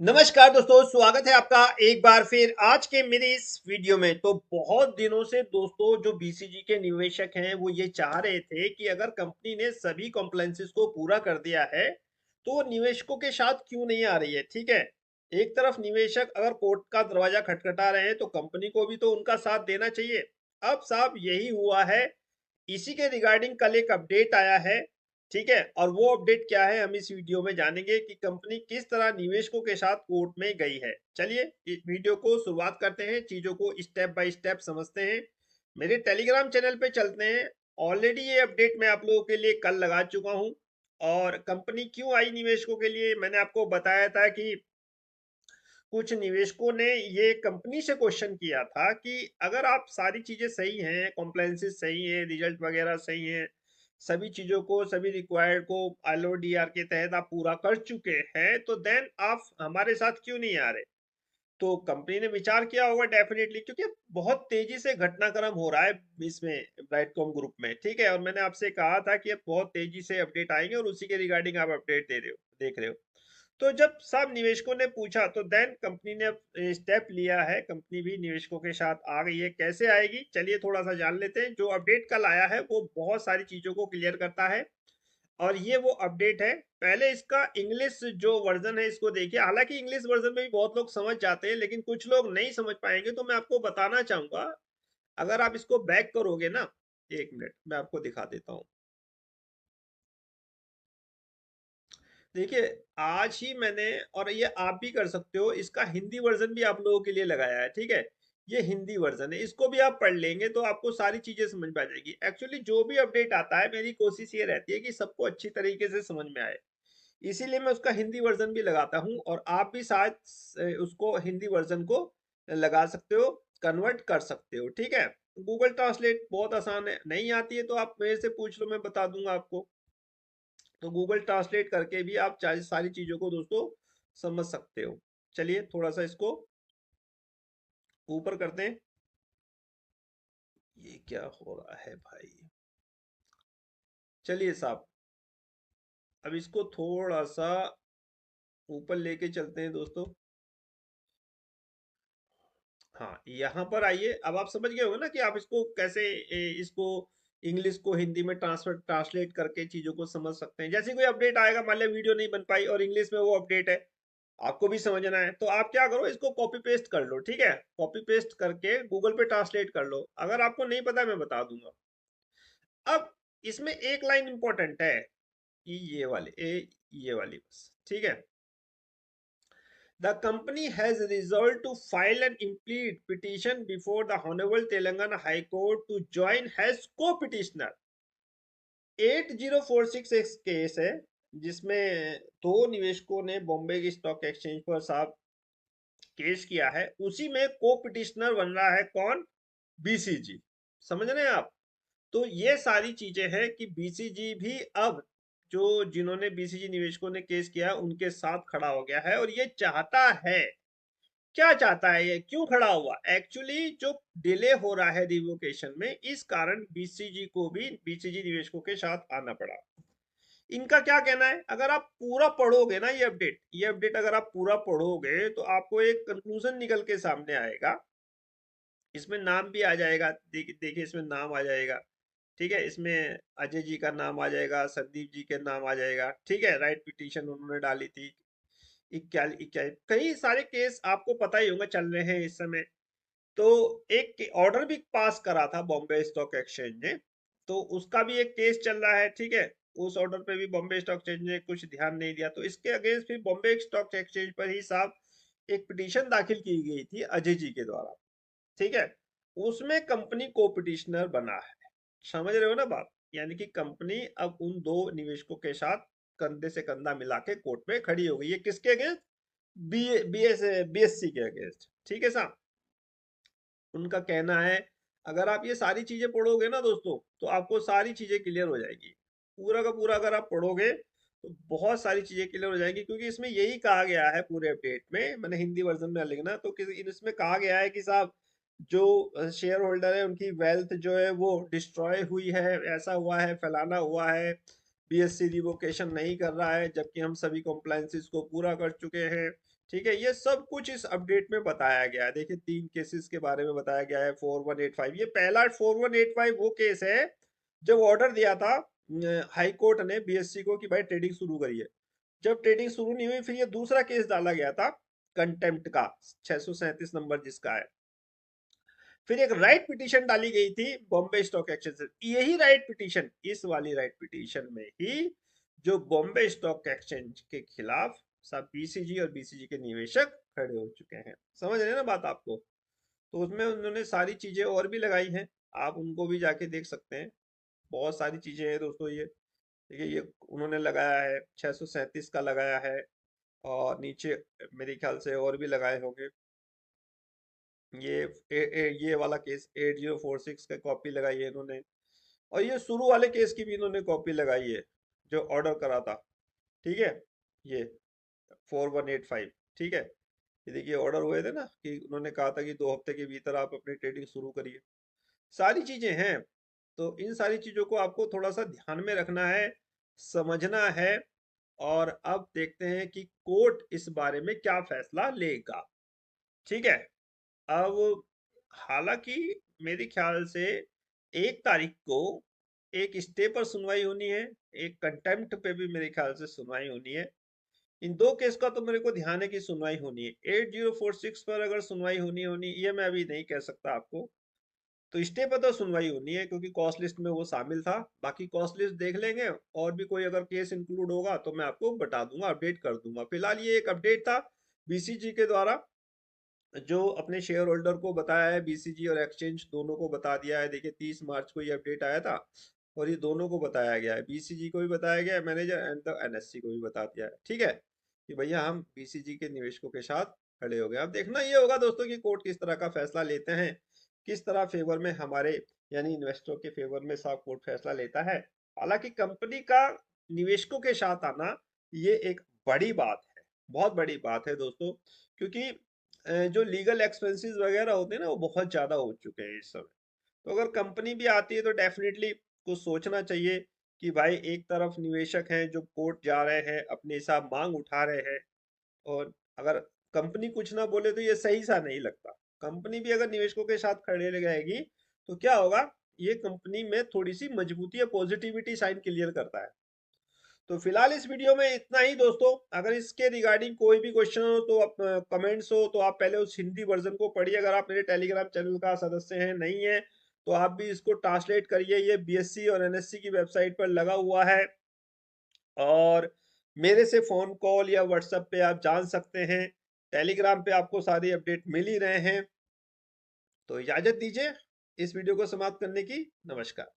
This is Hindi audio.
नमस्कार दोस्तों, स्वागत है आपका एक बार फिर आज के मेरे इस वीडियो में। तो बहुत दिनों से दोस्तों जो बीसीजी के निवेशक हैं वो ये चाह रहे थे कि अगर कंपनी ने सभी कॉम्प्लायंसेस को पूरा कर दिया है तो वो निवेशकों के साथ क्यों नहीं आ रही है। ठीक है, एक तरफ निवेशक अगर कोर्ट का दरवाजा खटखटा रहे हैं तो कंपनी को भी तो उनका साथ देना चाहिए। अब साहब यही हुआ है, इसी के रिगार्डिंग कल एक अपडेट आया है। ठीक है, और वो अपडेट क्या है हम इस वीडियो में जानेंगे कि कंपनी किस तरह निवेशकों के साथ कोर्ट में गई है। चलिए इस वीडियो को शुरुआत करते हैं, चीजों को स्टेप बाय स्टेप समझते हैं। मेरे टेलीग्राम चैनल पे चलते हैं। ऑलरेडी ये अपडेट मैं आप लोगों के लिए कल लगा चुका हूं। और कंपनी क्यों आई निवेशकों के लिए, मैंने आपको बताया था कि कुछ निवेशकों ने ये कंपनी से क्वेश्चन किया था कि अगर आप सारी चीजें सही हैं, कॉम्प्लायंसेस सही है, रिजल्ट वगैरह सही है, सभी चीजों को, सभी रिक्वायर्ड को एलओडीआर के तहत आप पूरा कर चुके हैं, तो देन आप हमारे साथ क्यों नहीं आ रहे। तो कंपनी ने विचार किया होगा डेफिनेटली, क्योंकि बहुत तेजी से घटनाक्रम हो रहा है इसमें ब्राइटकॉम ग्रुप में। ठीक है, और मैंने आपसे कहा था कि अब बहुत तेजी से अपडेट आएंगे और उसी के रिगार्डिंग आप अपडेट दे रहे हो, देख रहे हो। तो जब सब निवेशकों ने पूछा तो देन कंपनी ने स्टेप लिया है, कंपनी भी निवेशकों के साथ आ गई है। कैसे आएगी चलिए थोड़ा सा जान लेते हैं। जो अपडेट कल आया है वो बहुत सारी चीजों को क्लियर करता है और ये वो अपडेट है। पहले इसका इंग्लिश जो वर्जन है इसको देखिए। हालांकि इंग्लिश वर्जन में भी बहुत लोग समझ जाते हैं लेकिन कुछ लोग नहीं समझ पाएंगे, तो मैं आपको बताना चाहूंगा। अगर आप इसको बैक करोगे ना, एक मिनट मैं आपको दिखा देता हूँ। देखिए, आज ही मैंने, और ये आप भी कर सकते हो, इसका हिंदी वर्जन भी आप लोगों के लिए लगाया है। ठीक है, ये हिंदी वर्जन है, इसको भी आप पढ़ लेंगे तो आपको सारी चीजें समझ में आ जाएगी। एक्चुअली जो भी अपडेट आता है मेरी कोशिश ये रहती है कि सबको अच्छी तरीके से समझ में आए, इसीलिए मैं उसका हिंदी वर्जन भी लगाता हूँ। और आप भी शायद उसको हिंदी वर्जन को लगा सकते हो, कन्वर्ट कर सकते हो। ठीक है, गूगल ट्रांसलेट बहुत आसान है, नहीं आती है तो आप मेरे से पूछ लो, मैं बता दूंगा आपको। तो गूगल ट्रांसलेट करके भी आप सारी चीजों को दोस्तों समझ सकते हो। चलिए थोड़ा सा इसको ऊपर करते हैं। ये क्या हो रहा है भाई। चलिए साहब, अब इसको थोड़ा सा ऊपर लेके चलते हैं दोस्तों। हाँ, यहाँ पर आइए। अब आप समझ गए होंगे ना कि आप इसको कैसे इसको इंग्लिश को हिंदी में ट्रांसफर ट्रांसलेट करके चीजों को समझ सकते हैं। जैसे कोई अपडेट आएगा, मान लिया वीडियो नहीं बन पाई और इंग्लिश में वो अपडेट है, आपको भी समझना है, तो आप क्या करो, इसको कॉपी पेस्ट कर लो। ठीक है, कॉपी पेस्ट करके गूगल पे ट्रांसलेट कर लो। अगर आपको नहीं पता मैं बता दूंगा। अब इसमें एक लाइन इंपॉर्टेंट है कि ये वाली बस। ठीक है, the company has resolved to file an implied petition before the Honorable Telangana High Court to join as co-petitioner। 8046 एक केस है जिसमें दो निवेशकों ने बॉम्बे की स्टॉक एक्सचेंज पर साहब केस किया है। उसी में को पिटिशनर बन रहा है कौन, बीसीजी। समझ रहे हैं आप। तो ये सारी चीजें हैं कि बीसीजी भी अब, जो जिन्होंने बीसीजी निवेशकों ने केस किया उनके साथ खड़ा हो गया है। और ये चाहता है, क्या चाहता है, ये क्यों खड़ा हुआ, एक्चुअली जो डिले हो रहा है रिवोकेशन में, इस कारण बीसीजी को भी बीसीजी निवेशकों के साथ आना पड़ा। इनका क्या कहना है, अगर आप पूरा पढ़ोगे ना ये अपडेट अगर आप पूरा पढ़ोगे तो आपको एक कंक्लूजन निकल के सामने आएगा। इसमें नाम भी आ जाएगा, देखिए इसमें नाम आ जाएगा। ठीक है, इसमें अजय जी का नाम आ जाएगा, संदीप जी के नाम आ जाएगा। ठीक है, राइट पिटीशन उन्होंने डाली थी। इक्या इक्या कई सारे केस आपको पता ही होंगे चल रहे हैं इस समय। तो एक ऑर्डर भी पास करा था बॉम्बे स्टॉक एक्सचेंज ने, तो उसका भी एक केस चल रहा है। ठीक है, उस ऑर्डर पे भी बॉम्बे स्टॉक एक्सचेंज ने कुछ ध्यान नहीं दिया, तो इसके अगेंस्ट फिर बॉम्बे स्टॉक एक्सचेंज पर ही साहब एक पिटीशन दाखिल की गई थी अजय जी के द्वारा। ठीक है, उसमें कंपनी को पिटिशनर बना है। समझ रहे हो ना बात, यानी कि कंपनी अब उन दो निवेशकों के साथ कंधे से कंधा मिला के कोर्ट में खड़ी हो गई है। किसके अगेंस्ट, बीएससी के अगेंस्ट। ठीक है साहब, उनका कहना है, अगर आप ये सारी चीजें पढ़ोगे ना दोस्तों तो आपको सारी चीजें क्लियर हो जाएगी। पूरा का पूरा अगर आप पढ़ोगे तो बहुत सारी चीजें क्लियर हो जाएंगी, क्योंकि इसमें यही कहा गया है पूरे अपडेट में। मैंने हिंदी वर्जन में लिखना तो किसी इसमें कहा गया है कि साहब जो शेयर होल्डर है उनकी वेल्थ जो है वो डिस्ट्रॉय हुई है, ऐसा हुआ है, फैलाना हुआ है। बीएससी रिवोकेशन नहीं कर रहा है जबकि हम सभी कॉम्प्लायंसेस को पूरा कर चुके हैं। ठीक है, ये सब कुछ इस अपडेट में बताया गया है। देखिए 3 केसेस के बारे में बताया गया है। 4185, ये पहला 4185 वो केस है जब ऑर्डर दिया था हाई कोर्ट ने बीएससी को कि भाई ट्रेडिंग शुरू करिए। जब ट्रेडिंग शुरू नहीं हुई, फिर ये दूसरा केस डाला गया था कंटेम्प्ट का, 637 नंबर जिसका है। फिर एक राइट पिटीशन डाली गई थी बॉम्बे स्टॉक एक्सचेंज से। यही राइट पिटीशन, इस वाली राइट पिटीशन में ही जो बॉम्बे स्टॉक एक्सचेंज के खिलाफ सब बीसीजी और बीसीजी के निवेशक खड़े हो चुके हैं। समझ रहे हैं ना बात आपको? तो उसमें उन्होंने सारी चीजें और भी लगाई हैं, आप उनको भी जाके देख सकते हैं। बहुत सारी चीजें हैं दोस्तों। ये देखिए, ये उन्होंने लगाया है 637 का लगाया है, और नीचे मेरे ख्याल से और भी लगाए होंगे। ये वाला केस 8046 का कॉपी लगाई है इन्होंने, और ये शुरू वाले केस की भी इन्होंने कॉपी लगाई है जो ऑर्डर करा था। ठीक है, ये 4185, ठीक है। ये देखिए ऑर्डर हुए थे ना कि उन्होंने कहा था कि 2 हफ्ते के भीतर आप अपनी ट्रेडिंग शुरू करिए। सारी चीजें हैं। तो इन सारी चीजों को आपको थोड़ा सा ध्यान में रखना है, समझना है। और अब देखते हैं कि कोर्ट इस बारे में क्या फैसला लेगा। ठीक है। अब हालांकि मेरे ख्याल से 1 तारीख को एक स्टे पर सुनवाई होनी है, एक कंटेम्प्ट पे भी मेरे ख्याल से सुनवाई होनी है। इन 2 केस का तो मेरे को ध्यान है कि सुनवाई होनी है। 8046 पर अगर सुनवाई होनी होनी ये मैं अभी नहीं कह सकता आपको। तो स्टे पर तो सुनवाई होनी है क्योंकि कॉस्ट लिस्ट में वो शामिल था। बाकी कॉस्ट लिस्ट देख लेंगे, और भी कोई अगर केस इंक्लूड होगा तो मैं आपको बता दूंगा, अपडेट कर दूंगा। फिलहाल ये एक अपडेट था बीसीजी के द्वारा, जो अपने शेयर होल्डर को बताया है। बीसीजी और एक्सचेंज दोनों को बता दिया है। देखिए 30 मार्च को ये अपडेट आया था, और ये दोनों को बताया गया है, बीसीजी को भी बताया गया है मैनेजर, एंड द एनएससी को भी बता दिया है। ठीक है, कि भैया हम बीसीजी के निवेशकों के साथ खड़े हो गए। अब देखना ये होगा दोस्तों कि कोर्ट किस तरह का फैसला लेते हैं, किस तरह फेवर में हमारे यानी इन्वेस्टरों के फेवर में साफ कोर्ट फैसला लेता है। हालांकि कंपनी का निवेशकों के साथ आना ये एक बड़ी बात है, बहुत बड़ी बात है दोस्तों। क्योंकि जो लीगल एक्सपेंसेस वगैरह होते हैं ना, वो बहुत ज्यादा हो चुके हैं इस समय। तो अगर कंपनी भी आती है तो डेफिनेटली कुछ सोचना चाहिए कि भाई एक तरफ निवेशक हैं जो कोर्ट जा रहे हैं, अपने हिसाब मांग उठा रहे हैं, और अगर कंपनी कुछ ना बोले तो ये सही सा नहीं लगता। कंपनी भी अगर निवेशकों के साथ खड़े रहेगी तो क्या होगा, ये कंपनी में थोड़ी सी मजबूती या पॉजिटिविटी साइन क्लियर करता है। तो फिलहाल इस वीडियो में इतना ही दोस्तों। अगर इसके रिगार्डिंग कोई भी क्वेश्चन हो तो आप कमेंट्स हो तो आप पहले उस हिंदी वर्जन को पढ़िए। अगर आप मेरे टेलीग्राम चैनल का सदस्य हैं, नहीं है, तो आप भी इसको ट्रांसलेट करिए। ये बीएससी और एनएससी की वेबसाइट पर लगा हुआ है, और मेरे से फोन कॉल या व्हाट्सएप पे आप जान सकते हैं। टेलीग्राम पे आपको सारी अपडेट मिल ही रहे हैं। तो इजाजत दीजिए इस वीडियो को समाप्त करने की। नमस्कार।